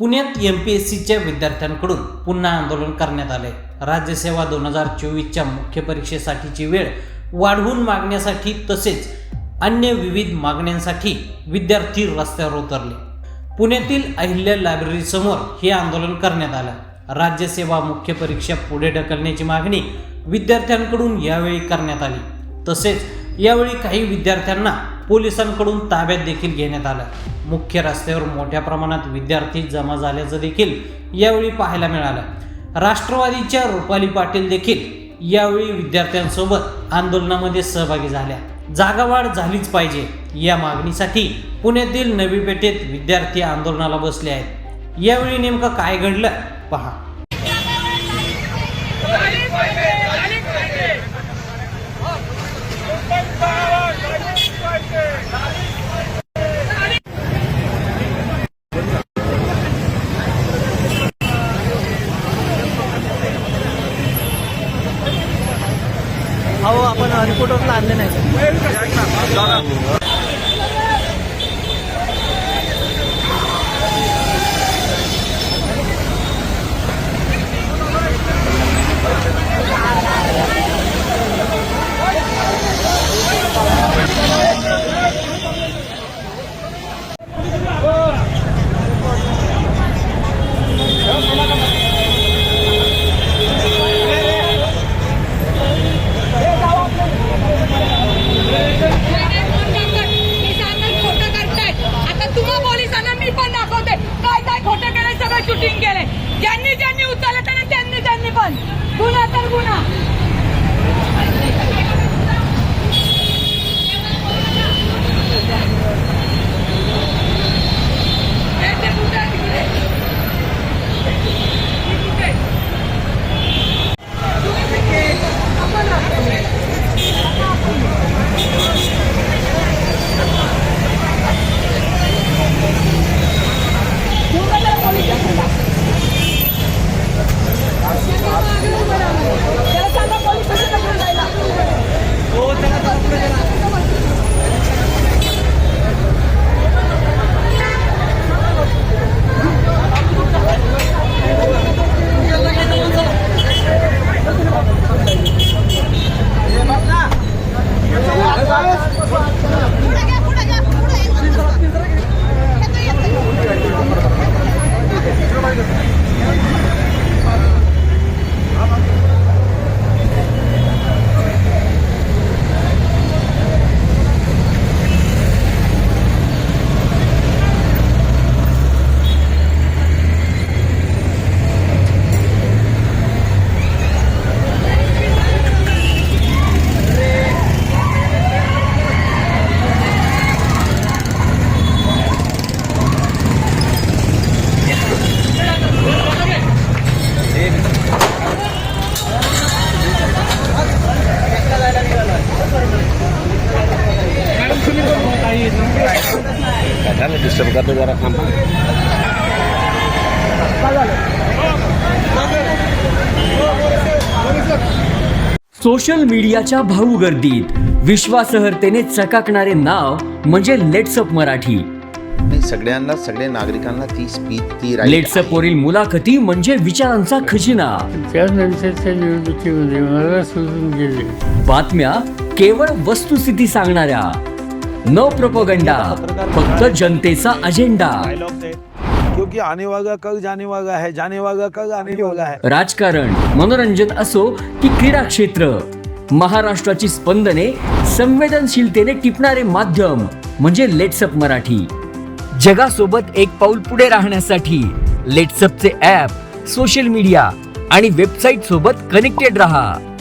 पुण्यात MPSCच्या विद्यार्थ्यांकडून पुन्हा आंदोलन करण्यात आले। राज्यसेवा 2024च्या मुख्य परीक्षेसाठीची वेळ वाढवून मागण्यासाठी तसेच अन्य विविध मागण्यांसाठी विद्यार्थी रस्त्यावर उतरले। पुण्यातील अहिल्या लायब्ररी समोर हे आंदोलन करण्यात आलं। राज्यसेवा मुख्य परीक्षा पुढे ढकलण्याची मागणी विद्यार्थ्यांकडून यावेळी करण्यात आली। तसेच यावेळी काही विद्यार्थ्यांना पोलिसांकडून ताब्यात देखील घेण्यात आलं। मुख्य रस्त्यावर मोठ्या प्रमाणात विद्यार्थी जमा झाल्याचं देखील यावेळी पाहायला मिळालं। राष्ट्रवादीच्या रुपाली पाटील देखील यावेळी विद्यार्थ्यांसोबत आंदोलनामध्ये सहभागी झाल्या। जागावाढ झालीच पाहिजे या मागणीसाठी पुण्यातील नवी पेठेत विद्यार्थी आंदोलनाला बसले आहेत। यावेळी नेमकं काय घडलं पहा। हो आपण रिपोर्टरला आणले नाही शूटिंग केले ज्यांनी उचललं त्यांनी पण गुन्हा तर गुन्हा। डिस्टर्ब करते जरा थांबा। सोशल मीडियाच्या भाऊ गर्दीत विश्वासार्हतेने चकाकणारे नाव म्हणजे लेट्सअप मराठी। सगळ्यांना सगळ्या नागरिकांना ती स्पीच ती लेट्सअप वरील मुलाखती म्हणजे विचारांचा खजिना। त्यानंतरच्या निवडणुकीमध्ये मला सोडून गेले। बातम्या केवळ वस्तुस्थिती सांगणाऱ्या, न प्रोपगंडा, फक्त जनतेचा अजेंडा। क्योंकि आने वाला कल जाने वाला है, जाने वाला कल आने वाला है। राजकारण, मनोरंजन असो की क्रीडा क्षेत्र, महाराष्ट्राची स्पंदने संवेदनशीलतेने टिपणारे माध्यम म्हणजे लेट्सअप मराठी। जगासोबत एक पाऊल पुढे राहण्यासाठी लेट्सअपचे ॲप, सोशल मीडिया आणि वेबसाईट सोबत कनेक्टेड रहा।